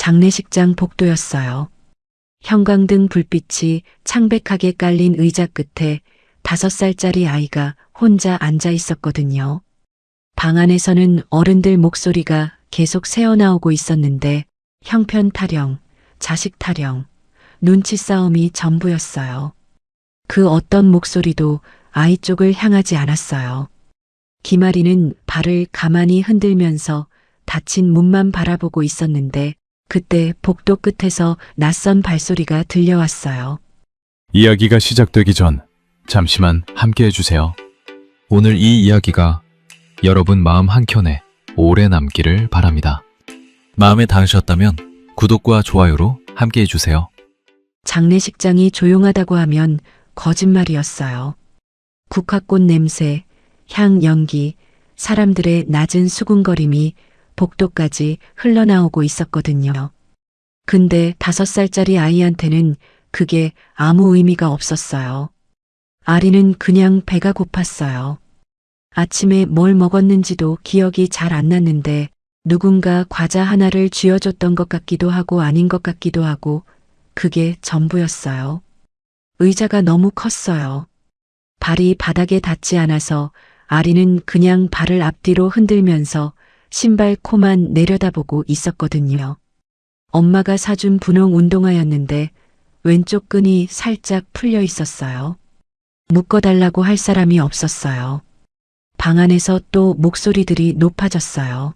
장례식장 복도였어요. 형광등 불빛이 창백하게 깔린 의자 끝에 5살짜리 아이가 혼자 앉아 있었거든요. 방 안에서는 어른들 목소리가 계속 새어나오고 있었는데 형편 타령, 자식 타령, 눈치 싸움이 전부였어요. 그 어떤 목소리도 아이 쪽을 향하지 않았어요. 김아리는 발을 가만히 흔들면서 닫힌 문만 바라보고 있었는데 그때 복도 끝에서 낯선 발소리가 들려왔어요. 이야기가 시작되기 전 잠시만 함께 해주세요. 오늘 이 이야기가 여러분 마음 한켠에 오래 남기를 바랍니다. 마음에 닿으셨다면 구독과 좋아요로 함께 해주세요. 장례식장이 조용하다고 하면 거짓말이었어요. 국화꽃 냄새, 향 연기, 사람들의 낮은 수군거림이 복도까지 흘러나오고 있었거든요. 근데 5살짜리 아이한테는 그게 아무 의미가 없었어요. 아리는 그냥 배가 고팠어요. 아침에 뭘 먹었는지도 기억이 잘 안 났는데 누군가 과자 하나를 쥐어줬던 것 같기도 하고 아닌 것 같기도 하고 그게 전부였어요. 의자가 너무 컸어요. 발이 바닥에 닿지 않아서 아리는 그냥 발을 앞뒤로 흔들면서 신발 코만 내려다보고 있었거든요. 엄마가 사준 분홍 운동화였는데 왼쪽 끈이 살짝 풀려 있었어요. 묶어달라고 할 사람이 없었어요. 방 안에서 또 목소리들이 높아졌어요.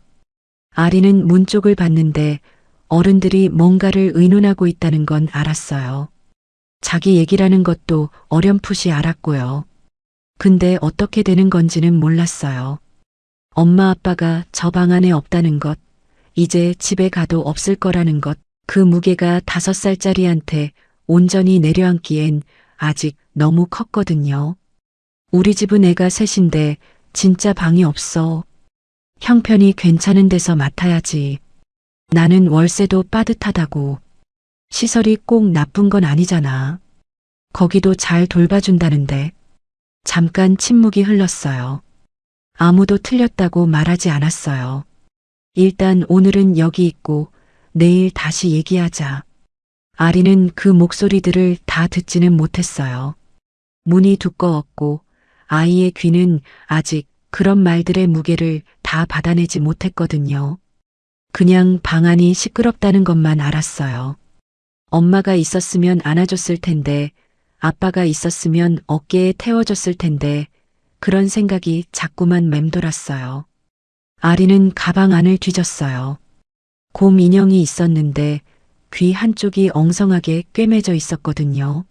아리는 문 쪽을 봤는데 어른들이 뭔가를 의논하고 있다는 건 알았어요. 자기 얘기라는 것도 어렴풋이 알았고요. 근데 어떻게 되는 건지는 몰랐어요. 엄마 아빠가 저 방 안에 없다는 것, 이제 집에 가도 없을 거라는 것, 그 무게가 5살짜리한테 온전히 내려앉기엔 아직 너무 컸거든요. 우리 집은 애가 셋인데 진짜 방이 없어. 형편이 괜찮은 데서 맡아야지. 나는 월세도 빠듯하다고. 시설이 꼭 나쁜 건 아니잖아. 거기도 잘 돌봐준다는데. 잠깐 침묵이 흘렀어요. 아무도 틀렸다고 말하지 않았어요. 일단 오늘은 여기 있고 내일 다시 얘기하자. 아리는 그 목소리들을 다 듣지는 못했어요. 문이 두꺼웠고 아이의 귀는 아직 그런 말들의 무게를 다 받아내지 못했거든요. 그냥 방 안이 시끄럽다는 것만 알았어요. 엄마가 있었으면 안아줬을 텐데, 아빠가 있었으면 어깨에 태워줬을 텐데, 그런 생각이 자꾸만 맴돌았어요. 아리는 가방 안을 뒤졌어요. 곰 인형이 있었는데 귀 한쪽이 엉성하게 꿰매져 있었거든요.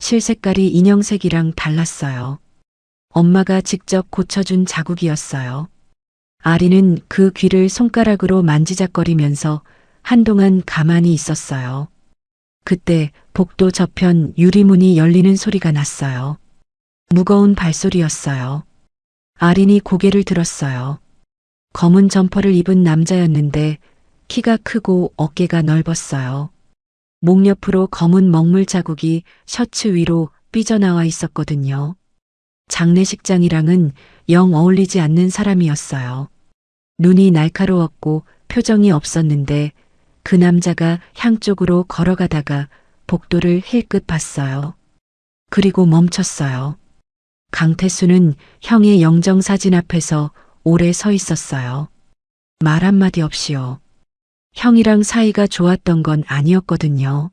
실색깔이 인형색이랑 달랐어요. 엄마가 직접 고쳐준 자국이었어요. 아리는 그 귀를 손가락으로 만지작거리면서 한동안 가만히 있었어요. 그때 복도 저편 유리문이 열리는 소리가 났어요. 무거운 발소리였어요. 아린이 고개를 들었어요. 검은 점퍼를 입은 남자였는데 키가 크고 어깨가 넓었어요. 목 옆으로 검은 먹물 자국이 셔츠 위로 삐져나와 있었거든요. 장례식장이랑은 영 어울리지 않는 사람이었어요. 눈이 날카로웠고 표정이 없었는데 그 남자가 향 쪽으로 걸어가다가 복도를 힐끗 봤어요. 그리고 멈췄어요. 강태수는 형의 영정사진 앞에서 오래 서 있었어요. 말 한마디 없이요. 형이랑 사이가 좋았던 건 아니었거든요.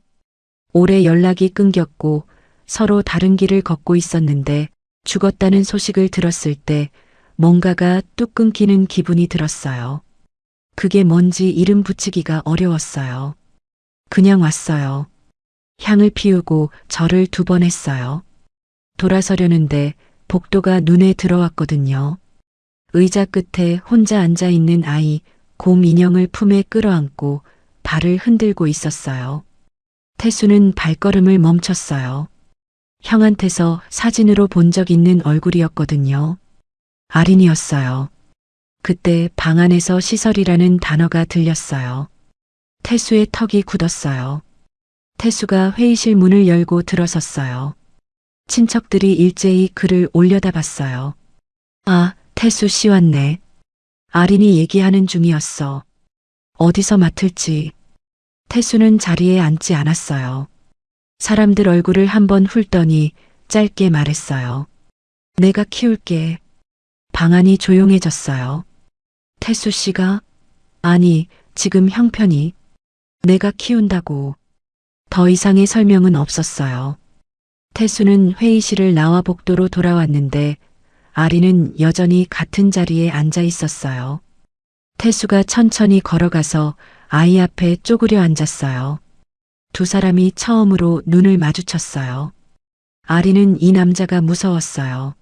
오래 연락이 끊겼고 서로 다른 길을 걷고 있었는데 죽었다는 소식을 들었을 때 뭔가가 뚝 끊기는 기분이 들었어요. 그게 뭔지 이름 붙이기가 어려웠어요. 그냥 왔어요. 향을 피우고 절을 2번 했어요. 돌아서려는데 복도가 눈에 들어왔거든요. 의자 끝에 혼자 앉아있는 아이, 곰 인형을 품에 끌어안고 발을 흔들고 있었어요. 태수는 발걸음을 멈췄어요. 형한테서 사진으로 본 적 있는 얼굴이었거든요. 아린이었어요. 그때 방 안에서 시설이라는 단어가 들렸어요. 태수의 턱이 굳었어요. 태수가 회의실 문을 열고 들어섰어요. 친척들이 일제히 그를 올려다봤어요. 아, 태수 씨 왔네. 아린이 얘기하는 중이었어. 어디서 맡을지. 태수는 자리에 앉지 않았어요. 사람들 얼굴을 한번 훑더니 짧게 말했어요. 내가 키울게. 방 안이 조용해졌어요. 태수 씨가? 아니, 지금 형편이. 내가 키운다고. 더 이상의 설명은 없었어요. 태수는 회의실을 나와 복도로 돌아왔는데 아리는 여전히 같은 자리에 앉아 있었어요. 태수가 천천히 걸어가서 아이 앞에 쪼그려 앉았어요. 두 사람이 처음으로 눈을 마주쳤어요. 아리는 이 남자가 무서웠어요.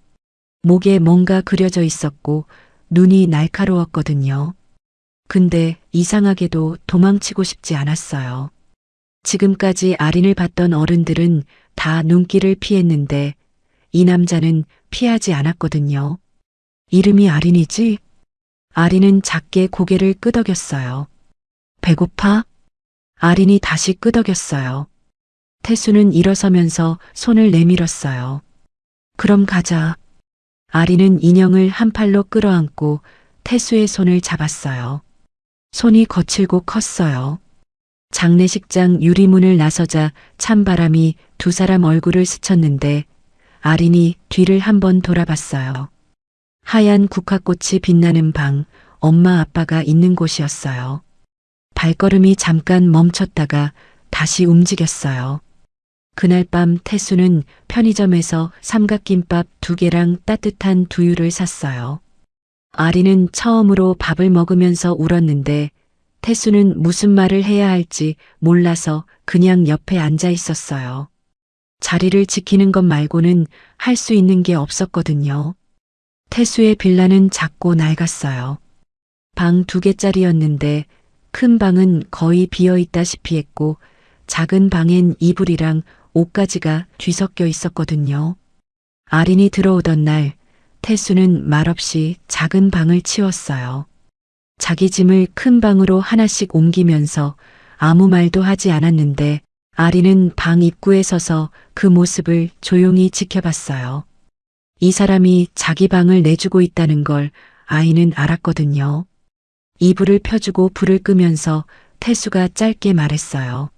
목에 뭔가 그려져 있었고 눈이 날카로웠거든요. 근데 이상하게도 도망치고 싶지 않았어요. 지금까지 아린을 봤던 어른들은 다 눈길을 피했는데 이 남자는 피하지 않았거든요. 이름이 아린이지? 아린은 작게 고개를 끄덕였어요. 배고파? 아린이 다시 끄덕였어요. 태수는 일어서면서 손을 내밀었어요. 그럼 가자. 아린은 인형을 한 팔로 끌어안고 태수의 손을 잡았어요. 손이 거칠고 컸어요. 장례식장 유리문을 나서자 찬바람이 두 사람 얼굴을 스쳤는데 아린이 뒤를 한번 돌아봤어요. 하얀 국화꽃이 빛나는 방, 엄마 아빠가 있는 곳이었어요. 발걸음이 잠깐 멈췄다가 다시 움직였어요. 그날 밤 태수는 편의점에서 삼각김밥 2개랑 따뜻한 두유를 샀어요. 아리는 처음으로 밥을 먹으면서 울었는데 태수는 무슨 말을 해야 할지 몰라서 그냥 옆에 앉아 있었어요. 자리를 지키는 것 말고는 할 수 있는 게 없었거든요. 태수의 빌라는 작고 낡았어요. 방 2개짜리였는데 큰 방은 거의 비어 있다시피 했고 작은 방엔 이불이랑 옷가지가 뒤섞여 있었거든요. 아린이 들어오던 날 태수는 말없이 작은 방을 치웠어요. 자기 짐을 큰 방으로 하나씩 옮기면서 아무 말도 하지 않았는데 아린은 방 입구에 서서 그 모습을 조용히 지켜봤어요. 이 사람이 자기 방을 내주고 있다는 걸 아이는 알았거든요. 이불을 펴주고 불을 끄면서 태수가 짧게 말했어요.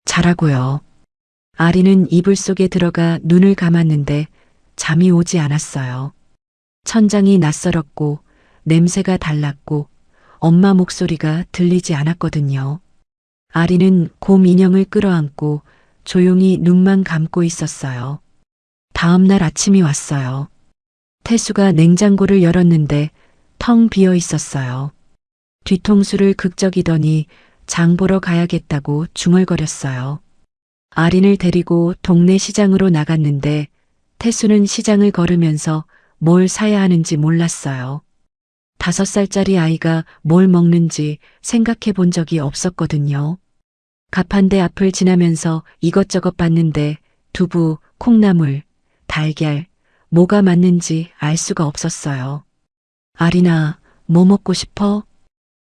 자라고요. 아리는 이불 속에 들어가 눈을 감았는데 잠이 오지 않았어요. 천장이 낯설었고 냄새가 달랐고 엄마 목소리가 들리지 않았거든요. 아리는 곰 인형을 끌어안고 조용히 눈만 감고 있었어요. 다음 날 아침이 왔어요. 태수가 냉장고를 열었는데 텅 비어 있었어요. 뒤통수를 극적이더니 장 보러 가야겠다고 중얼거렸어요. 아린을 데리고 동네 시장으로 나갔는데 태수는 시장을 걸으면서 뭘 사야 하는지 몰랐어요. 5살짜리 아이가 뭘 먹는지 생각해 본 적이 없었거든요. 가판대 앞을 지나면서 이것저것 봤는데 두부, 콩나물, 달걀, 뭐가 맞는지 알 수가 없었어요. 아린아, 뭐 먹고 싶어?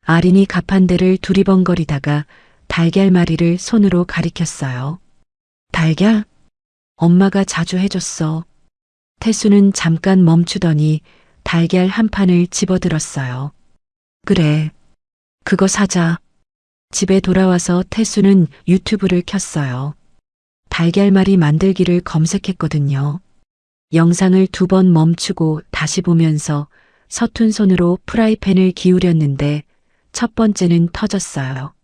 아린이 가판대를 두리번거리다가 달걀말이를 손으로 가리켰어요. 달걀? 엄마가 자주 해줬어. 태수는 잠깐 멈추더니 달걀 한 판을 집어들었어요. 그래, 그거 사자. 집에 돌아와서 태수는 유튜브를 켰어요. 달걀말이 만들기를 검색했거든요. 영상을 2번 멈추고 다시 보면서 서툰 손으로 프라이팬을 기울였는데 첫 번째는 터졌어요.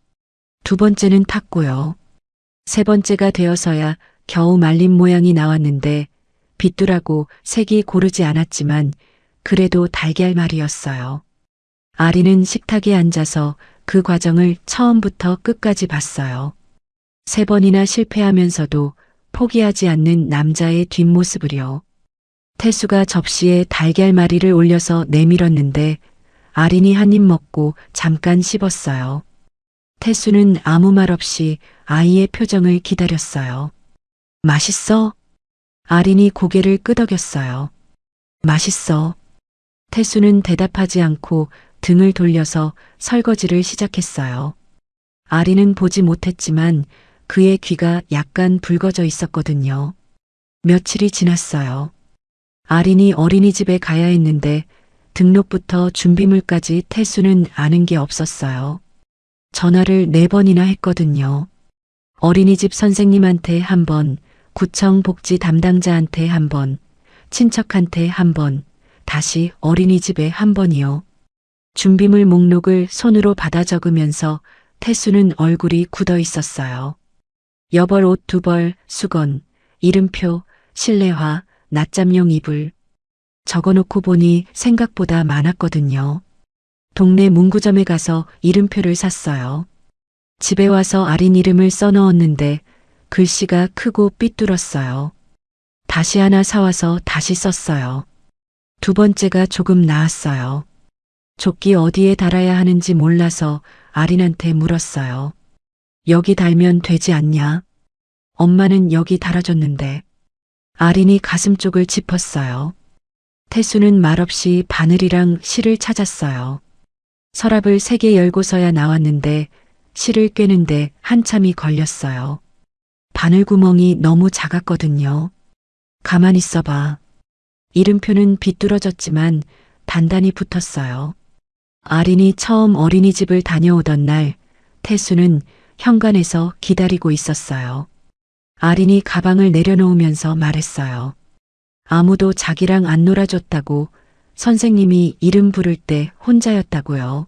2번째는 탔고요. 3번째가 되어서야 겨우 말린 모양이 나왔는데 비뚤하고 색이 고르지 않았지만 그래도 달걀말이었어요. 아리는 식탁에 앉아서 그 과정을 처음부터 끝까지 봤어요. 3번이나 실패하면서도 포기하지 않는 남자의 뒷모습을요. 태수가 접시에 달걀말이를 올려서 내밀었는데 아린이 한 입 먹고 잠깐 씹었어요. 태수는 아무 말 없이 아이의 표정을 기다렸어요. 맛있어? 아린이 고개를 끄덕였어요. 맛있어. 태수는 대답하지 않고 등을 돌려서 설거지를 시작했어요. 아린은 보지 못했지만 그의 귀가 약간 붉어져 있었거든요. 며칠이 지났어요. 아린이 어린이집에 가야 했는데 등록부터 준비물까지 태수는 아는 게 없었어요. 전화를 4번이나 했거든요. 어린이집 선생님한테 1번, 구청 복지 담당자한테 1번, 친척한테 1번, 다시 어린이집에 1번이요. 준비물 목록을 손으로 받아 적으면서 태수는 얼굴이 굳어 있었어요. 여벌 옷 2벌, 수건, 이름표, 실내화, 낮잠용 이불. 적어놓고 보니 생각보다 많았거든요. 동네 문구점에 가서 이름표를 샀어요. 집에 와서 아린 이름을 써넣었는데 글씨가 크고 삐뚤었어요. 다시 하나 사와서 다시 썼어요. 2번째가 조금 나았어요. 조끼 어디에 달아야 하는지 몰라서 아린한테 물었어요. 여기 달면 되지 않냐? 엄마는 여기 달아줬는데. 아린이 가슴 쪽을 짚었어요. 태수는 말없이 바늘이랑 실을 찾았어요. 서랍을 3개 열고서야 나왔는데 실을 꿰는데 한참이 걸렸어요. 바늘구멍이 너무 작았거든요. 가만히 있어봐. 이름표는 비뚤어졌지만 단단히 붙었어요. 아린이 처음 어린이집을 다녀오던 날 태수는 현관에서 기다리고 있었어요. 아린이 가방을 내려놓으면서 말했어요. 아무도 자기랑 안 놀아줬다고, 선생님이 이름 부를 때 혼자였다고요.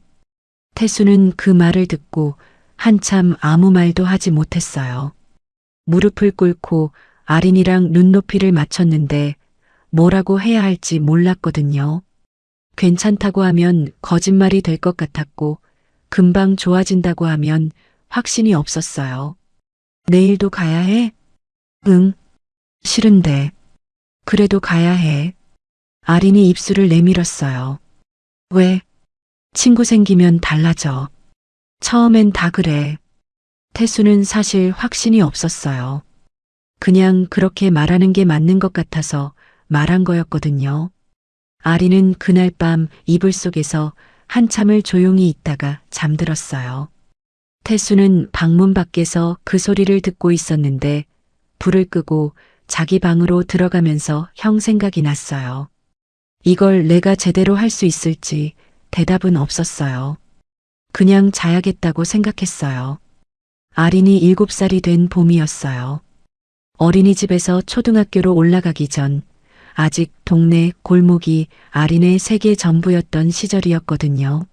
태수는 그 말을 듣고 한참 아무 말도 하지 못했어요. 무릎을 꿇고 아린이랑 눈높이를 맞췄는데 뭐라고 해야 할지 몰랐거든요. 괜찮다고 하면 거짓말이 될 것 같았고 금방 좋아진다고 하면 확신이 없었어요. 내일도 가야 해? 응. 싫은데. 그래도 가야 해. 아린이 입술을 내밀었어요. 왜? 친구 생기면 달라져. 처음엔 다 그래. 태수는 사실 확신이 없었어요. 그냥 그렇게 말하는 게 맞는 것 같아서 말한 거였거든요. 아린은 그날 밤 이불 속에서 한참을 조용히 있다가 잠들었어요. 태수는 방문 밖에서 그 소리를 듣고 있었는데 불을 끄고 자기 방으로 들어가면서 형 생각이 났어요. 이걸 내가 제대로 할 수 있을지 대답은 없었어요. 그냥 자야겠다고 생각했어요. 아린이 7살이 된 봄이었어요. 어린이집에서 초등학교로 올라가기 전 아직 동네 골목이 아린의 세계 전부였던 시절이었거든요.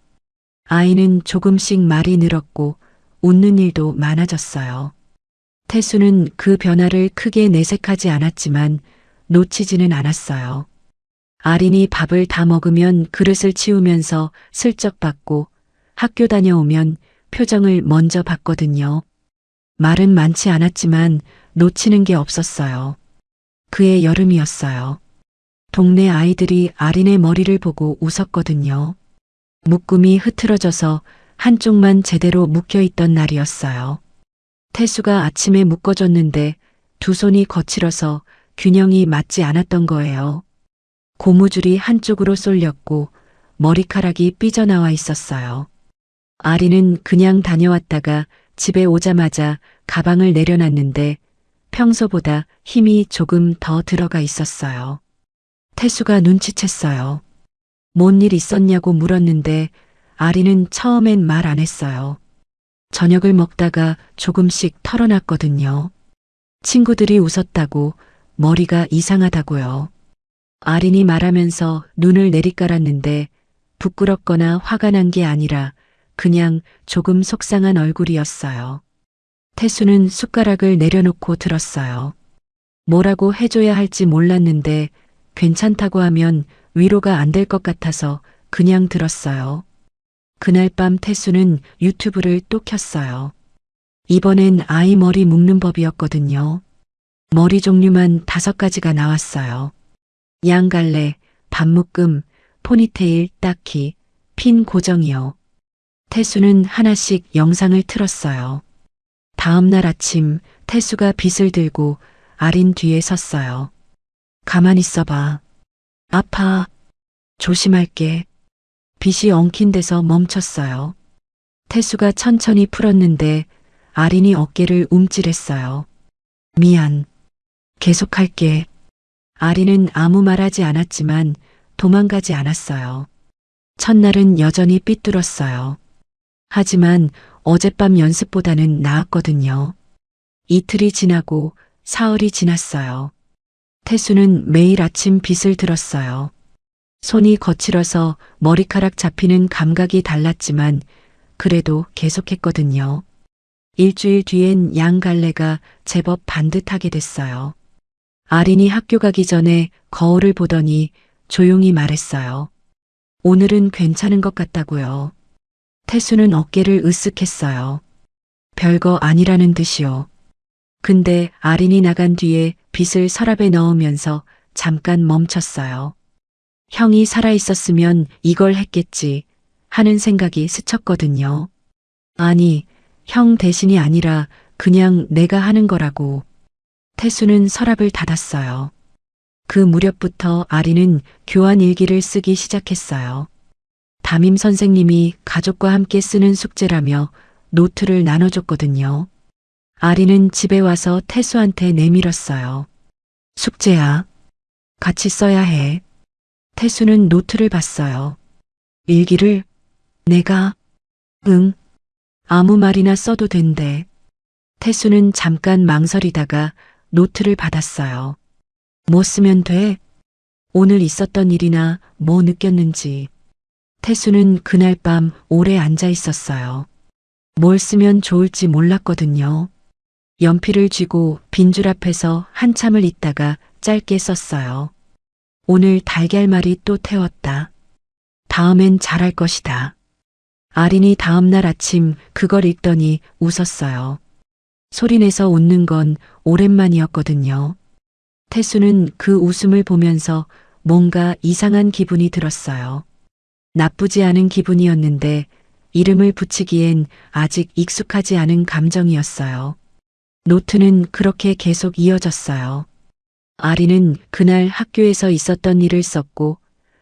아이는 조금씩 말이 늘었고 웃는 일도 많아졌어요. 태수는 그 변화를 크게 내색하지 않았지만 놓치지는 않았어요. 아린이 밥을 다 먹으면 그릇을 치우면서 슬쩍 받고 학교 다녀오면 표정을 먼저 봤거든요. 말은 많지 않았지만 놓치는 게 없었어요. 그의 여름이었어요. 동네 아이들이 아린의 머리를 보고 웃었거든요. 묶음이 흐트러져서 한쪽만 제대로 묶여있던 날이었어요. 태수가 아침에 묶어줬는데 2 손이 거칠어서 균형이 맞지 않았던 거예요. 고무줄이 한쪽으로 쏠렸고 머리카락이 삐져나와 있었어요. 아린은 그냥 다녀왔다가 집에 오자마자 가방을 내려놨는데 평소보다 힘이 조금 더 들어가 있었어요. 태수가 눈치챘어요. 뭔 일 있었냐고 물었는데 아린은 처음엔 말 안 했어요. 저녁을 먹다가 조금씩 털어놨거든요. 친구들이 웃었다고, 머리가 이상하다고요. 아린이 말하면서 눈을 내리깔았는데 부끄럽거나 화가 난 게 아니라 그냥 조금 속상한 얼굴이었어요. 태수는 숟가락을 내려놓고 들었어요. 뭐라고 해줘야 할지 몰랐는데 괜찮다고 하면 위로가 안 될 것 같아서 그냥 들었어요. 그날 밤 태수는 유튜브를 또 켰어요. 이번엔 아이 머리 묶는 법이었거든요. 머리 종류만 5가지가 나왔어요. 양갈래, 반묶음, 포니테일, 딱히, 핀 고정이요. 태수는 하나씩 영상을 틀었어요. 다음 날 아침 태수가 빗을 들고 아린 뒤에 섰어요. 가만히 있어봐. 아파. 조심할게. 빗이 엉킨 데서 멈췄어요. 태수가 천천히 풀었는데 아린이 어깨를 움찔했어요. 미안. 계속할게. 아린은 아무 말하지 않았지만 도망가지 않았어요. 첫날은 여전히 삐뚤었어요. 하지만 어젯밤 연습보다는 나았거든요. 이틀이 지나고 사흘이 지났어요. 태수는 매일 아침 빗을 들었어요. 손이 거칠어서 머리카락 잡히는 감각이 달랐지만 그래도 계속했거든요. 일주일 뒤엔 양 갈래가 제법 반듯하게 됐어요. 아린이 학교 가기 전에 거울을 보더니 조용히 말했어요. 오늘은 괜찮은 것 같다고요. 태수는 어깨를 으쓱했어요. 별거 아니라는 듯이요. 근데 아린이 나간 뒤에 빗을 서랍에 넣으면서 잠깐 멈췄어요. 형이 살아있었으면 이걸 했겠지 하는 생각이 스쳤거든요. 아니, 형 대신이 아니라 그냥 내가 하는 거라고. 태수는 서랍을 닫았어요. 그 무렵부터 아린은 교환 일기를 쓰기 시작했어요. 담임 선생님이 가족과 함께 쓰는 숙제라며 노트를 나눠줬거든요. 아린은 집에 와서 태수한테 내밀었어요. 숙제야. 같이 써야 해. 태수는 노트를 봤어요. 일기를? 내가? 응. 아무 말이나 써도 된대. 태수는 잠깐 망설이다가 노트를 받았어요. 뭐 쓰면 돼? 오늘 있었던 일이나 뭐 느꼈는지. 태수는 그날 밤 오래 앉아 있었어요. 뭘 쓰면 좋을지 몰랐거든요. 연필을 쥐고 빈줄 앞에서 한참을 있다가 짧게 썼어요. 오늘 달걀말이 또 태웠다. 다음엔 잘할 것이다. 아린이 다음날 아침 그걸 읽더니 웃었어요. 소리내서 웃는 건 오랜만이었거든요. 태수는 그 웃음을 보면서 뭔가 이상한 기분이 들었어요. 나쁘지 않은 기분이었는데 이름을 붙이기엔 아직 익숙하지 않은 감정이었어요. 노트는 그렇게 계속 이어졌어요. 아린은 그날 학교에서 있었던 일을 썼고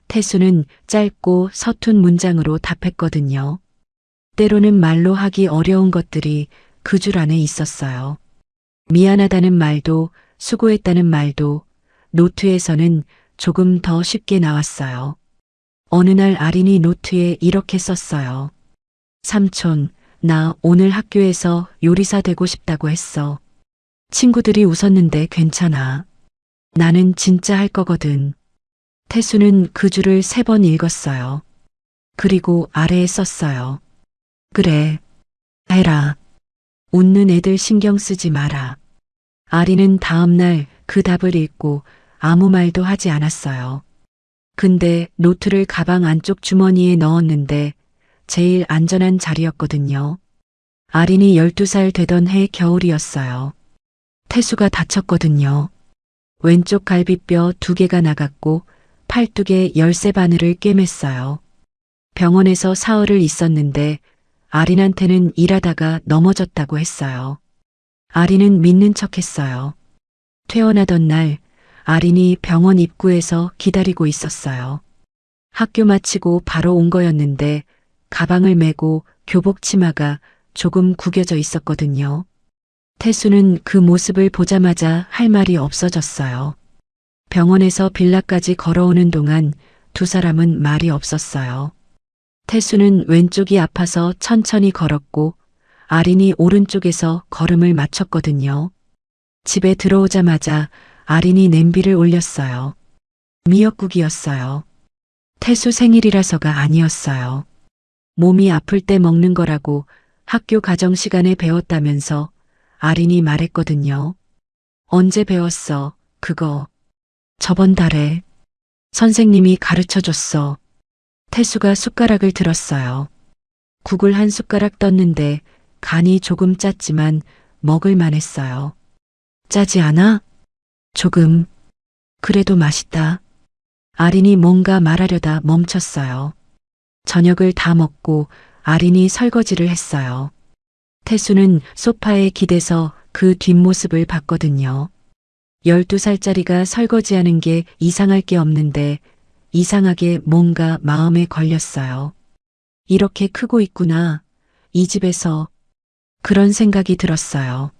태수는 짧고 서툰 문장으로 답했거든요. 때로는 말로 하기 어려운 것들이 그 줄 안에 있었어요. 미안하다는 말도 수고했다는 말도 노트에서는 조금 더 쉽게 나왔어요. 어느 날 아린이 노트에 이렇게 썼어요. 삼촌, 나 오늘 학교에서 요리사 되고 싶다고 했어. 친구들이 웃었는데 괜찮아. 나는 진짜 할 거거든. 태수는 그 줄을 3번 읽었어요. 그리고 아래에 썼어요. 그래, 해라. 웃는 애들 신경 쓰지 마라. 아리는 다음날 그 답을 읽고 아무 말도 하지 않았어요. 근데 노트를 가방 안쪽 주머니에 넣었는데 제일 안전한 자리였거든요. 아린이 12살 되던 해 겨울이었어요. 태수가 다쳤거든요. 왼쪽 갈비뼈 2개가 나갔고 팔뚝에 열쇠 바늘을 꿰맸어요. 병원에서 사흘을 있었는데 아린한테는 일하다가 넘어졌다고 했어요. 아린은 믿는 척했어요. 퇴원하던 날 아린이 병원 입구에서 기다리고 있었어요. 학교 마치고 바로 온 거였는데 가방을 메고 교복 치마가 조금 구겨져 있었거든요. 태수는 그 모습을 보자마자 할 말이 없어졌어요. 병원에서 빌라까지 걸어오는 동안 두 사람은 말이 없었어요. 태수는 왼쪽이 아파서 천천히 걸었고 아린이 오른쪽에서 걸음을 맞췄거든요. 집에 들어오자마자 아린이 냄비를 올렸어요. 미역국이었어요. 태수 생일이라서가 아니었어요. 몸이 아플 때 먹는 거라고 학교 가정 시간에 배웠다면서 아린이 말했거든요. 언제 배웠어, 그거? 저번 달에. 선생님이 가르쳐 줬어. 태수가 숟가락을 들었어요. 국을 한 숟가락 떴는데 간이 조금 짰지만 먹을 만했어요. 짜지 않아? 조금. 그래도 맛있다. 아린이 뭔가 말하려다 멈췄어요. 저녁을 다 먹고 아린이 설거지를 했어요. 태수는 소파에 기대서 그 뒷모습을 봤거든요. 12살짜리가 설거지하는 게 이상할 게 없는데 이상하게 뭔가 마음에 걸렸어요. 이렇게 크고 있구나. 이 집에서. 그런 생각이 들었어요.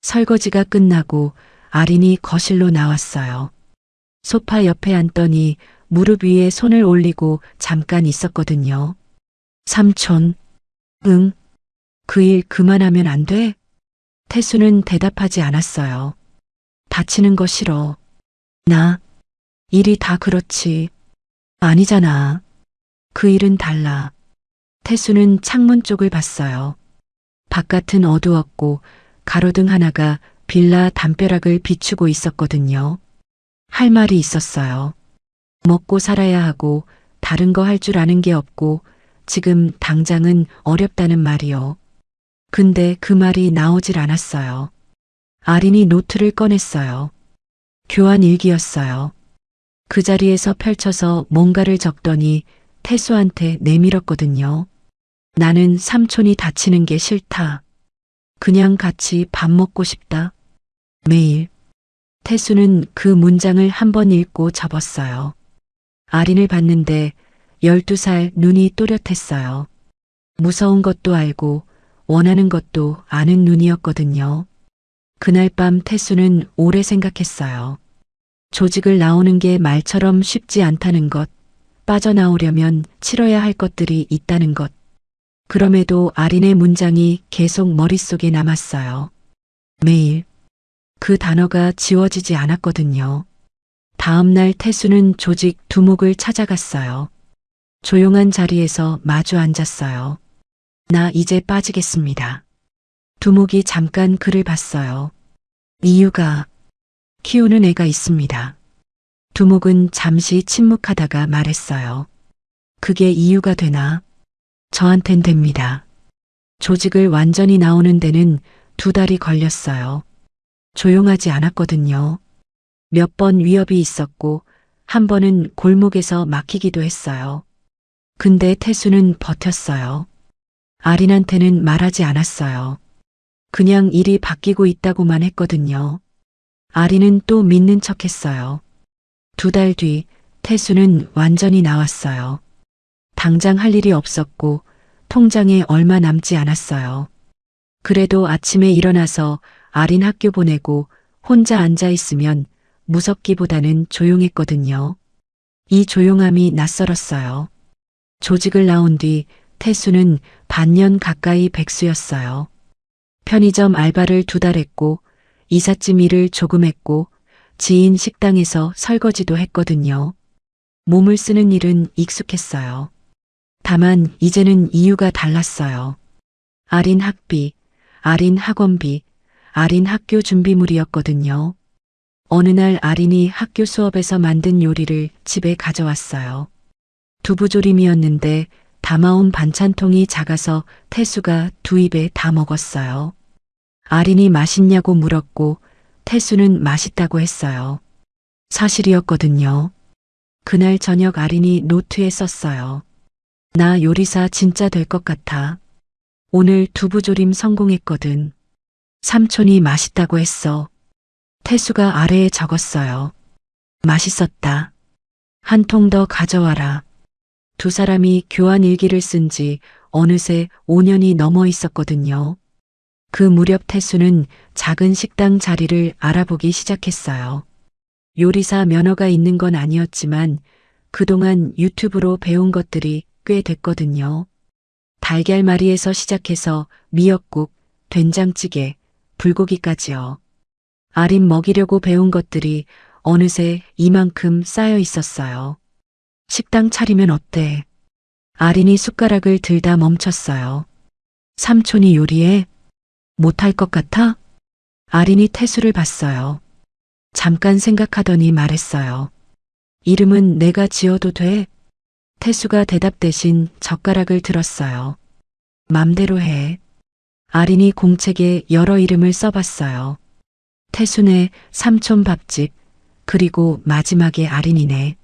설거지가 끝나고 아린이 거실로 나왔어요. 소파 옆에 앉더니 무릎 위에 손을 올리고 잠깐 있었거든요. 삼촌. 응. 그 일 그만하면 안 돼? 태수는 대답하지 않았어요. 다치는 거 싫어. 나, 일이 다 그렇지. 아니잖아. 그 일은 달라. 태수는 창문 쪽을 봤어요. 바깥은 어두웠고 가로등 하나가 빌라 담벼락을 비추고 있었거든요. 할 말이 있었어요. 먹고 살아야 하고 다른 거 할 줄 아는 게 없고 지금 당장은 어렵다는 말이요. 근데 그 말이 나오질 않았어요. 아린이 노트를 꺼냈어요. 교환 일기였어요. 그 자리에서 펼쳐서 뭔가를 적더니 태수한테 내밀었거든요. 나는 삼촌이 다치는 게 싫다. 그냥 같이 밥 먹고 싶다. 매일. 태수는 그 문장을 한 번 읽고 접었어요. 아린을 봤는데 12살 눈이 또렷했어요. 무서운 것도 알고 원하는 것도 아는 눈이었거든요. 그날 밤 태수는 오래 생각했어요. 조직을 나오는 게 말처럼 쉽지 않다는 것, 빠져나오려면 치러야 할 것들이 있다는 것. 그럼에도 아린의 문장이 계속 머릿속에 남았어요. 매일. 그 단어가 지워지지 않았거든요. 다음 날 태수는 조직 두목을 찾아갔어요. 조용한 자리에서 마주 앉았어요. 나 이제 빠지겠습니다. 두목이 잠깐 그를 봤어요. 이유가 키우는 애가 있습니다. 두목은 잠시 침묵하다가 말했어요. 그게 이유가 되나? 저한텐 됩니다. 조직을 완전히 나오는 데는 2달이 걸렸어요. 조용하지 않았거든요. 몇 번 위협이 있었고 한 번은 골목에서 막히기도 했어요. 근데 태수는 버텼어요. 아린한테는 말하지 않았어요. 그냥 일이 바뀌고 있다고만 했거든요. 아린은 또 믿는 척 했어요. 2달 뒤 태수는 완전히 나왔어요. 당장 할 일이 없었고 통장에 얼마 남지 않았어요. 그래도 아침에 일어나서 아린 학교 보내고 혼자 앉아 있으면 무섭기보다는 조용했거든요. 이 조용함이 낯설었어요. 조직을 나온 뒤 태수는 반년 가까이 백수였어요. 편의점 알바를 2달 했고 이삿짐 일을 조금 했고 지인 식당에서 설거지도 했거든요. 몸을 쓰는 일은 익숙했어요. 다만 이제는 이유가 달랐어요. 아린 학비, 아린 학원비, 아린 학교 준비물이었거든요. 어느 날 아린이 학교 수업에서 만든 요리를 집에 가져왔어요. 두부조림이었는데 담아온 반찬통이 작아서 태수가 2입에 다 먹었어요. 아린이 맛있냐고 물었고 태수는 맛있다고 했어요. 사실이었거든요. 그날 저녁 아린이 노트에 썼어요. 나 요리사 진짜 될 것 같아. 오늘 두부조림 성공했거든. 삼촌이 맛있다고 했어. 태수가 아래에 적었어요. 맛있었다. 한 통 더 가져와라. 2사람이 교환 일기를 쓴 지 어느새 5년이 넘어 있었거든요. 그 무렵 태수는 작은 식당 자리를 알아보기 시작했어요. 요리사 면허가 있는 건 아니었지만 그동안 유튜브로 배운 것들이 꽤 됐거든요. 달걀말이에서 시작해서 미역국, 된장찌개, 불고기까지요. 아린 먹이려고 배운 것들이 어느새 이만큼 쌓여 있었어요. 식당 차리면 어때? 아린이 숟가락을 들다 멈췄어요. 삼촌이 요리해? 못할 것 같아? 아린이 태수를 봤어요. 잠깐 생각하더니 말했어요. 이름은 내가 지어도 돼? 태수가 대답 대신 젓가락을 들었어요. 맘대로 해. 아린이 공책에 여러 이름을 써봤어요. 태수네 삼촌 밥집, 그리고 마지막에 아린이네.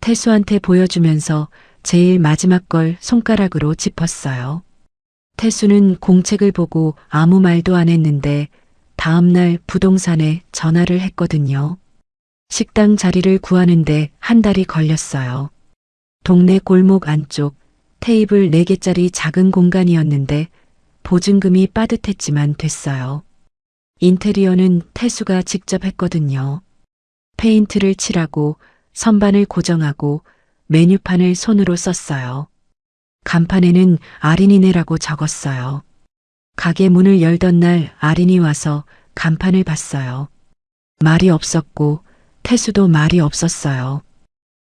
태수한테 보여주면서 제일 마지막 걸 손가락으로 짚었어요. 태수는 공책을 보고 아무 말도 안 했는데 다음날 부동산에 전화를 했거든요. 식당 자리를 구하는데 1달이 걸렸어요. 동네 골목 안쪽 테이블 4개짜리 작은 공간이었는데 보증금이 빠듯했지만 됐어요. 인테리어는 태수가 직접 했거든요. 페인트를 칠하고 선반을 고정하고 메뉴판을 손으로 썼어요. 간판에는 아린이네라고 적었어요. 가게 문을 열던 날 아린이 와서 간판을 봤어요. 말이 없었고 태수도 말이 없었어요.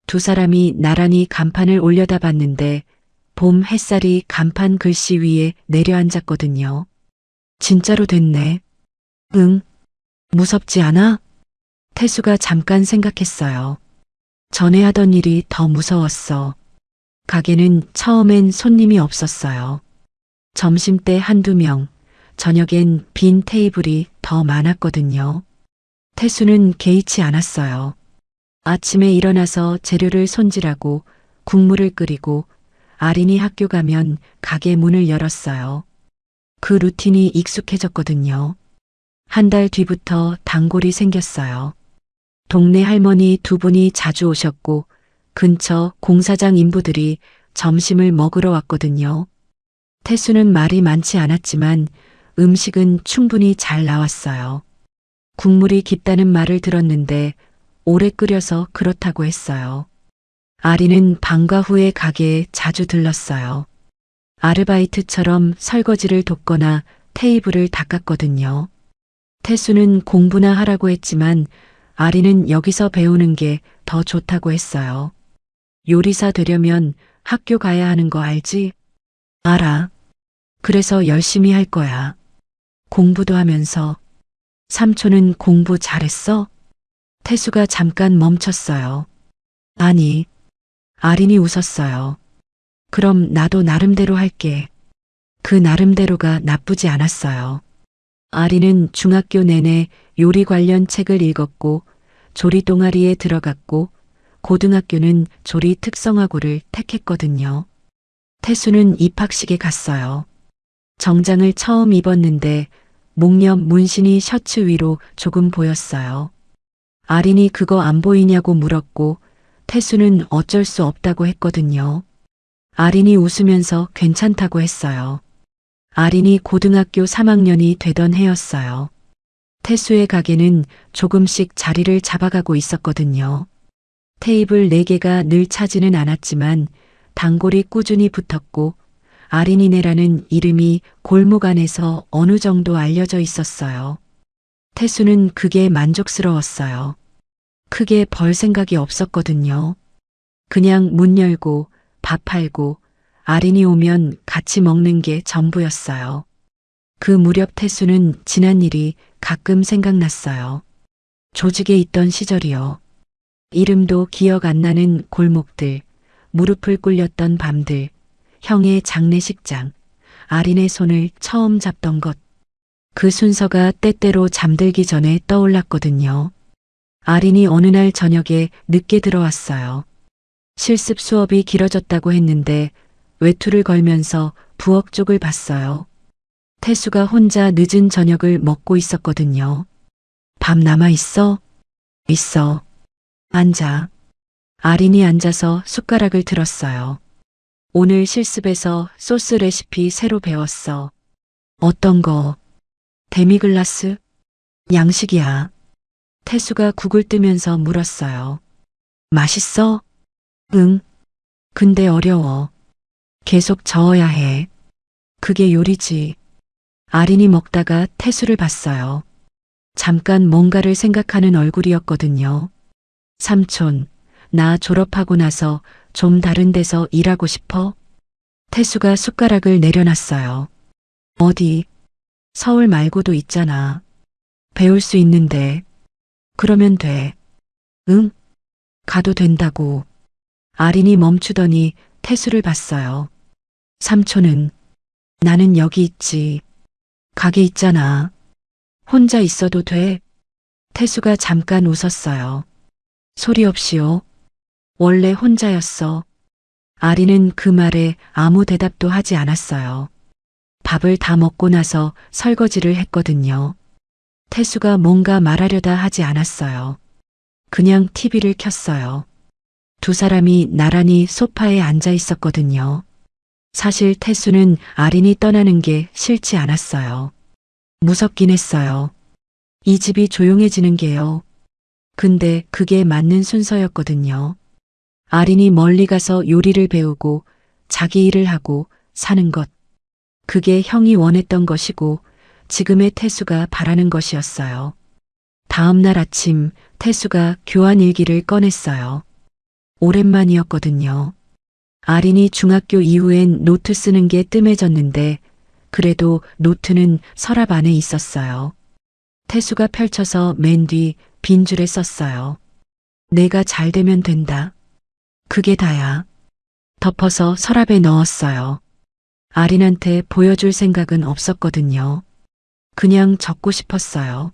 두 사람이 나란히 간판을 올려다봤는데 봄 햇살이 간판 글씨 위에 내려앉았거든요. 진짜로 됐네. 응. 무섭지 않아? 태수가 잠깐 생각했어요. 전에 하던 일이 더 무서웠어. 가게는 처음엔 손님이 없었어요. 점심때 한두 명, 저녁엔 빈 테이블이 더 많았거든요. 태수는 개의치 않았어요. 아침에 일어나서 재료를 손질하고 국물을 끓이고 아린이 학교 가면 가게 문을 열었어요. 그 루틴이 익숙해졌거든요. 한 달 뒤부터 단골이 생겼어요. 동네 할머니 두 분이 자주 오셨고 근처 공사장 인부들이 점심을 먹으러 왔거든요. 태수는 말이 많지 않았지만 음식은 충분히 잘 나왔어요. 국물이 깊다는 말을 들었는데 오래 끓여서 그렇다고 했어요. 아리는 방과 후에 가게에 자주 들렀어요. 아르바이트처럼 설거지를 돕거나 테이블을 닦았거든요. 태수는 공부나 하라고 했지만 아리는 여기서 배우는 게 더 좋다고 했어요. 요리사 되려면 학교 가야 하는 거 알지? 알아. 그래서 열심히 할 거야. 공부도 하면서. 삼촌은 공부 잘했어? 태수가 잠깐 멈췄어요. 아니. 아린이 웃었어요. 그럼 나도 나름대로 할게. 그 나름대로가 나쁘지 않았어요. 아린은 중학교 내내 요리 관련 책을 읽었고 조리 동아리에 들어갔고 고등학교는 조리 특성화고를 택했거든요. 태수는 입학식에 갔어요. 정장을 처음 입었는데 목옆 문신이 셔츠 위로 조금 보였어요. 아린이 그거 안 보이냐고 물었고 태수는 어쩔 수 없다고 했거든요. 아린이 웃으면서 괜찮다고 했어요. 아린이 고등학교 3학년이 되던 해였어요. 태수의 가게는 조금씩 자리를 잡아가고 있었거든요. 테이블 4개가 늘 차지는 않았지만 단골이 꾸준히 붙었고 아린이네라는 이름이 골목 안에서 어느 정도 알려져 있었어요. 태수는 그게 만족스러웠어요. 크게 벌 생각이 없었거든요. 그냥 문 열고 밥 팔고 아린이 오면 같이 먹는 게 전부였어요. 그 무렵 태수는 지난 일이 가끔 생각났어요. 조직에 있던 시절이요. 이름도 기억 안 나는 골목들, 무릎을 꿇렸던 밤들, 형의 장례식장, 아린의 손을 처음 잡던 것. 그 순서가 때때로 잠들기 전에 떠올랐거든요. 아린이 어느 날 저녁에 늦게 들어왔어요. 실습 수업이 길어졌다고 했는데 외투를 걸면서 부엌 쪽을 봤어요. 태수가 혼자 늦은 저녁을 먹고 있었거든요. 밥 남아 있어? 있어. 앉아. 아린이 앉아서 숟가락을 들었어요. 오늘 실습에서 소스 레시피 새로 배웠어. 어떤 거? 데미글라스? 양식이야. 태수가 국을 뜨면서 물었어요. 맛있어? 응. 근데 어려워. 계속 저어야 해. 그게 요리지. 아린이 먹다가 태수를 봤어요. 잠깐 뭔가를 생각하는 얼굴이었거든요. 삼촌, 나 졸업하고 나서 좀 다른 데서 일하고 싶어? 태수가 숟가락을 내려놨어요. 어디? 서울 말고도 있잖아. 배울 수 있는데. 그러면 돼. 응? 가도 된다고. 아린이 멈추더니 태수를 봤어요. 삼촌은? 나는 여기 있지. 가게 있잖아. 혼자 있어도 돼? 태수가 잠깐 웃었어요. 소리 없이요. 원래 혼자였어. 아린은 그 말에 아무 대답도 하지 않았어요. 밥을 다 먹고 나서 설거지를 했거든요. 태수가 뭔가 말하려다 하지 않았어요. 그냥 TV를 켰어요. 두 사람이 나란히 소파에 앉아 있었거든요. 사실 태수는 아린이 떠나는 게 싫지 않았어요. 무섭긴 했어요. 이 집이 조용해지는 게요. 근데 그게 맞는 순서였거든요. 아린이 멀리 가서 요리를 배우고 자기 일을 하고 사는 것. 그게 형이 원했던 것이고 지금의 태수가 바라는 것이었어요. 다음 날 아침 태수가 교환 일기를 꺼냈어요. 오랜만이었거든요. 아린이 중학교 이후엔 노트 쓰는 게 뜸해졌는데 그래도 노트는 서랍 안에 있었어요. 태수가 펼쳐서 맨 뒤 빈 줄에 썼어요. 내가 잘 되면 된다. 그게 다야. 덮어서 서랍에 넣었어요. 아린한테 보여줄 생각은 없었거든요. 그냥 적고 싶었어요.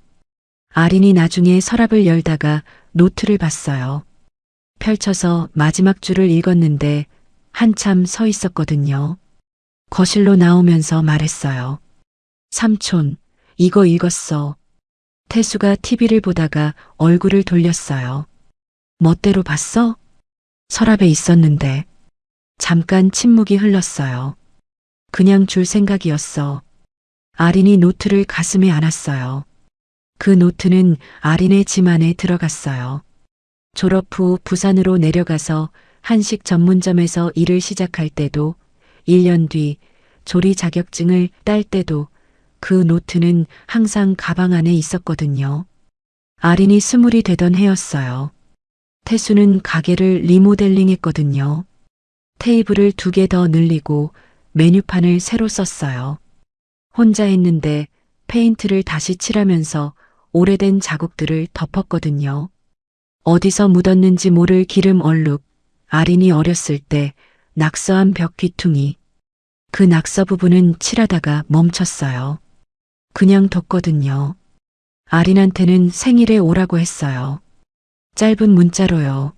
아린이 나중에 서랍을 열다가 노트를 봤어요. 펼쳐서 마지막 줄을 읽었는데 한참 서 있었거든요. 거실로 나오면서 말했어요. 삼촌, 이거 읽었어. 태수가 TV를 보다가 얼굴을 돌렸어요. 멋대로 봤어? 서랍에 있었는데. 잠깐 침묵이 흘렀어요. 그냥 줄 생각이었어. 아린이 노트를 가슴에 안았어요. 그 노트는 아린의 짐 안에 들어갔어요. 졸업 후 부산으로 내려가서 한식 전문점에서 일을 시작할 때도 1년 뒤 조리 자격증을 딸 때도 그 노트는 항상 가방 안에 있었거든요. 아린이 20이 되던 해였어요. 태수는 가게를 리모델링 했거든요. 테이블을 2개 더 늘리고 메뉴판을 새로 썼어요. 혼자 했는데 페인트를 다시 칠하면서 오래된 자국들을 덮었거든요. 어디서 묻었는지 모를 기름 얼룩, 아린이 어렸을 때 낙서한 벽 귀퉁이. 그 낙서 부분은 칠하다가 멈췄어요. 그냥 뒀거든요. 아린한테는 생일에 오라고 했어요. 짧은 문자로요.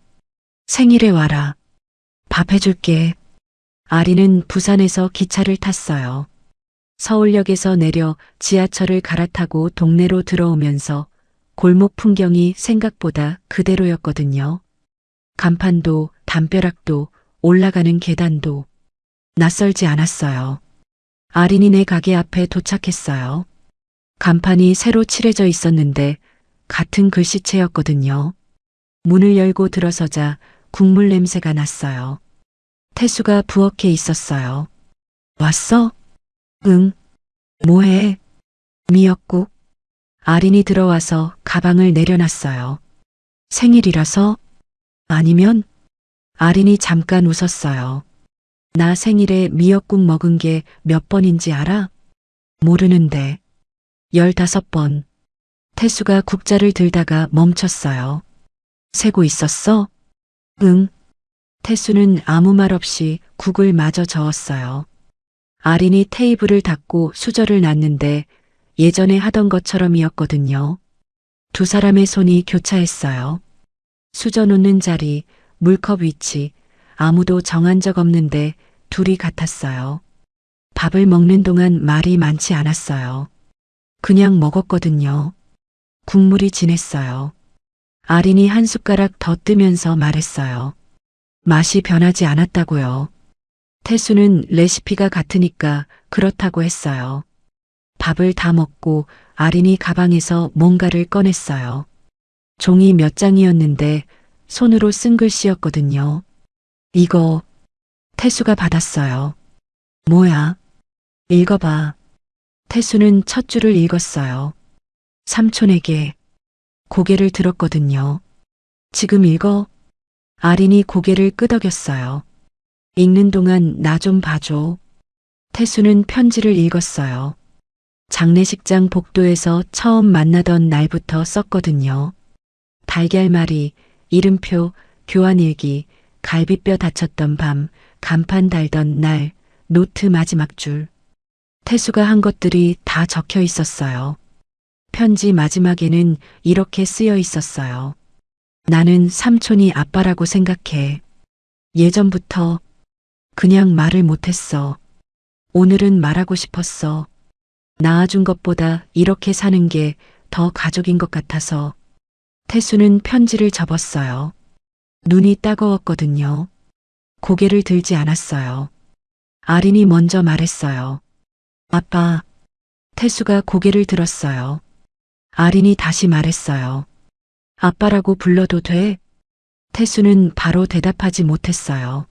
생일에 와라. 밥 해줄게. 아린은 부산에서 기차를 탔어요. 서울역에서 내려 지하철을 갈아타고 동네로 들어오면서 골목 풍경이 생각보다 그대로였거든요. 간판도 담벼락도 올라가는 계단도 낯설지 않았어요. 아린이네 가게 앞에 도착했어요. 간판이 새로 칠해져 있었는데 같은 글씨체였거든요. 문을 열고 들어서자 국물 냄새가 났어요. 태수가 부엌에 있었어요. 왔어? 응. 뭐해? 미역국. 아린이 들어와서 가방을 내려놨어요. 생일이라서? 아니면? 아린이 잠깐 웃었어요. 나 생일에 미역국 먹은 게 몇 번인지 알아? 모르는데. 15번. 태수가 국자를 들다가 멈췄어요. 세고 있었어? 응. 태수는 아무 말 없이 국을 마저 저었어요. 아린이 테이블을 닫고 수저를 놨는데 예전에 하던 것처럼이었거든요. 두 사람의 손이 교차했어요. 수저 놓는 자리, 물컵 위치, 아무도 정한 적 없는데 둘이 같았어요. 밥을 먹는 동안 말이 많지 않았어요. 그냥 먹었거든요. 국물이 진했어요. 아린이 한 숟가락 더 뜨면서 말했어요. 맛이 변하지 않았다고요. 태수는 레시피가 같으니까 그렇다고 했어요. 밥을 다 먹고 아린이 가방에서 뭔가를 꺼냈어요. 종이 몇 장이었는데 손으로 쓴 글씨였거든요. 이거 태수가 받았어요. 뭐야? 읽어봐. 태수는 첫 줄을 읽었어요. 삼촌에게. 고개를 들었거든요. 지금 읽어? 아린이 고개를 끄덕였어요. 읽는 동안 나 좀 봐줘. 태수는 편지를 읽었어요. 장례식장 복도에서 처음 만나던 날부터 썼거든요. 달걀말이, 이름표, 교환일기, 갈비뼈 다쳤던 밤, 간판 달던 날, 노트 마지막 줄. 태수가 한 것들이 다 적혀 있었어요. 편지 마지막에는 이렇게 쓰여 있었어요. 나는 삼촌이 아빠라고 생각해. 예전부터 그냥 말을 못했어. 오늘은 말하고 싶었어. 낳아준 것보다 이렇게 사는 게 더 가족인 것 같아서. 태수는 편지를 접었어요. 눈이 따가웠거든요. 고개를 들지 않았어요. 아린이 먼저 말했어요. 아빠. 태수가 고개를 들었어요. 아린이 다시 말했어요. 아빠라고 불러도 돼? 태수는 바로 대답하지 못했어요.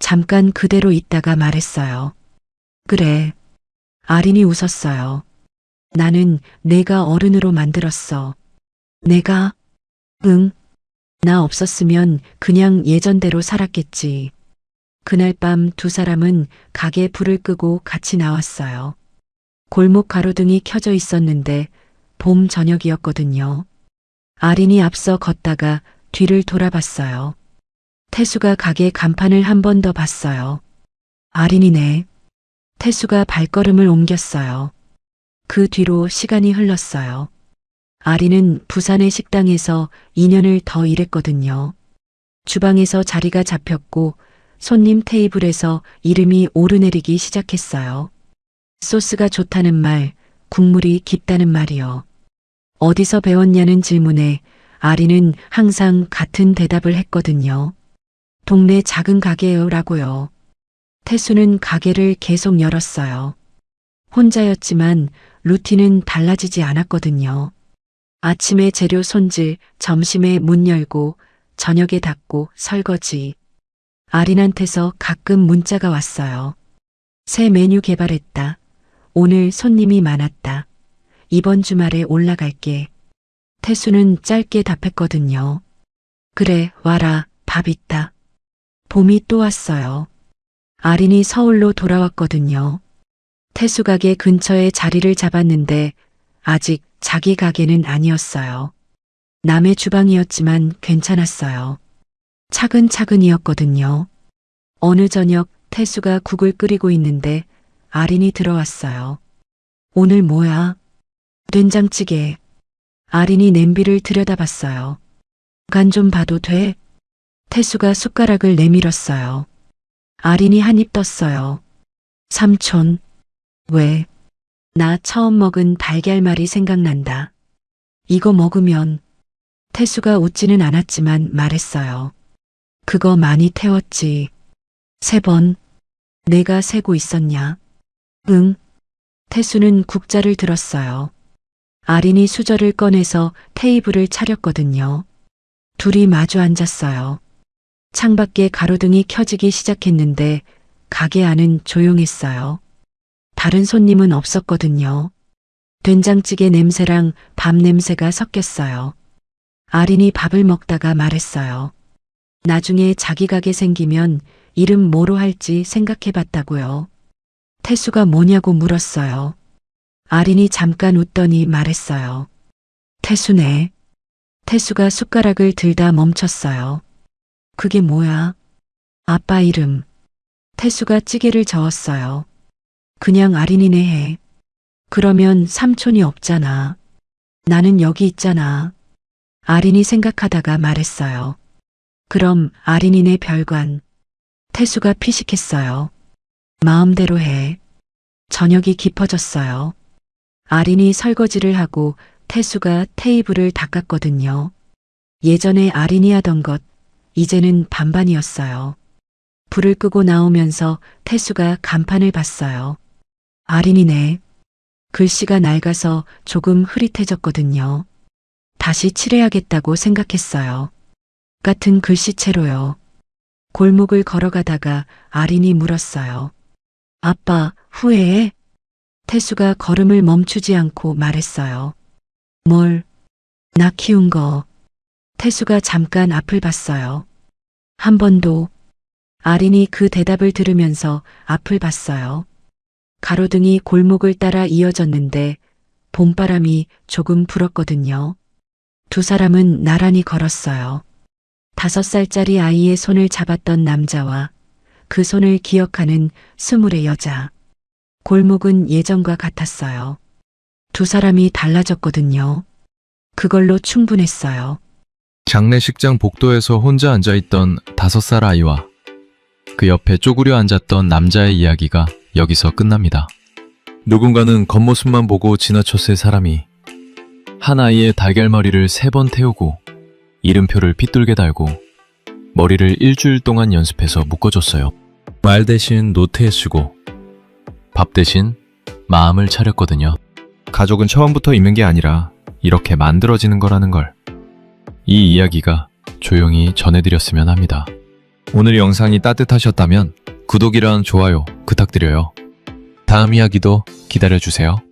잠깐 그대로 있다가 말했어요. 그래. 아린이 웃었어요. 나는 내가 어른으로 만들었어. 내가? 응. 나 없었으면 그냥 예전대로 살았겠지. 그날 밤 두 사람은 가게 불을 끄고 같이 나왔어요. 골목 가로등이 켜져 있었는데 봄 저녁이었거든요. 아린이 앞서 걷다가 뒤를 돌아봤어요. 태수가 가게 간판을 한 번 더 봤어요. 아린이네. 태수가 발걸음을 옮겼어요. 그 뒤로 시간이 흘렀어요. 아린은 부산의 식당에서 2년을 더 일했거든요. 주방에서 자리가 잡혔고 손님 테이블에서 이름이 오르내리기 시작했어요. 소스가 좋다는 말, 국물이 깊다는 말이요. 어디서 배웠냐는 질문에 아린은 항상 같은 대답을 했거든요. 동네 작은 가게요라고요. 태수는 가게를 계속 열었어요. 혼자였지만 루틴은 달라지지 않았거든요. 아침에 재료 손질, 점심에 문 열고, 저녁에 닫고, 설거지. 아린한테서 가끔 문자가 왔어요. 새 메뉴 개발했다. 오늘 손님이 많았다. 이번 주말에 올라갈게. 태수는 짧게 답했거든요. 그래, 와라, 밥 있다. 봄이 또 왔어요. 아린이 서울로 돌아왔거든요. 태수 가게 근처에 자리를 잡았는데 아직 자기 가게는 아니었어요. 남의 주방이었지만 괜찮았어요. 차근차근이었거든요. 어느 저녁 태수가 국을 끓이고 있는데 아린이 들어왔어요. 오늘 뭐야? 된장찌개. 아린이 냄비를 들여다봤어요. 간 좀 봐도 돼? 태수가 숟가락을 내밀었어요. 아린이 한 입 떴어요. 삼촌. 왜? 나 처음 먹은 달걀말이 생각난다. 이거 먹으면. 태수가 웃지는 않았지만 말했어요. 그거 많이 태웠지. 3번. 내가 세고 있었냐? 응. 태수는 국자를 들었어요. 아린이 수저를 꺼내서 테이블을 차렸거든요. 둘이 마주 앉았어요. 창밖에 가로등이 켜지기 시작했는데 가게 안은 조용했어요. 다른 손님은 없었거든요. 된장찌개 냄새랑 밥 냄새가 섞였어요. 아린이 밥을 먹다가 말했어요. 나중에 자기 가게 생기면 이름 뭐로 할지 생각해봤다고요. 태수가 뭐냐고 물었어요. 아린이 잠깐 웃더니 말했어요. 태수네. 태수가 숟가락을 들다 멈췄어요. 그게 뭐야? 아빠 이름. 태수가 찌개를 저었어요. 그냥 아린이네 해. 그러면 삼촌이 없잖아. 나는 여기 있잖아. 아린이 생각하다가 말했어요. 그럼 아린이네 별관. 태수가 피식했어요. 마음대로 해. 저녁이 깊어졌어요. 아린이 설거지를 하고 태수가 테이블을 닦았거든요. 예전에 아린이 하던 것, 이제는 반반이었어요. 불을 끄고 나오면서 태수가 간판을 봤어요. 아린이네. 글씨가 낡아서 조금 흐릿해졌거든요. 다시 칠해야겠다고 생각했어요. 같은 글씨체로요. 골목을 걸어가다가 아린이 물었어요. 아빠, 후회해? 태수가 걸음을 멈추지 않고 말했어요. 뭘? 나 키운 거. 태수가 잠깐 앞을 봤어요. 한 번도. 아린이 그 대답을 들으면서 앞을 봤어요. 가로등이 골목을 따라 이어졌는데 봄바람이 조금 불었거든요. 두 사람은 나란히 걸었어요. 5살짜리 아이의 손을 잡았던 남자와 그 손을 기억하는 20의 여자. 골목은 예전과 같았어요. 두 사람이 달라졌거든요. 그걸로 충분했어요. 장례식장 복도에서 혼자 앉아있던 5살 아이와 그 옆에 쪼그려 앉았던 남자의 이야기가 여기서 끝납니다. 누군가는 겉모습만 보고 지나쳤을 사람이 한 아이의 달걀머리를 3번 태우고 이름표를 핏돌게 달고 머리를 일주일 동안 연습해서 묶어줬어요. 말 대신 노트에 쓰고 밥 대신 마음을 차렸거든요. 가족은 처음부터 있는 게 아니라 이렇게 만들어지는 거라는 걸. 이 이야기가 조용히 전해드렸으면 합니다. 오늘 영상이 따뜻하셨다면 구독이랑 좋아요 부탁드려요. 다음 이야기도 기다려주세요.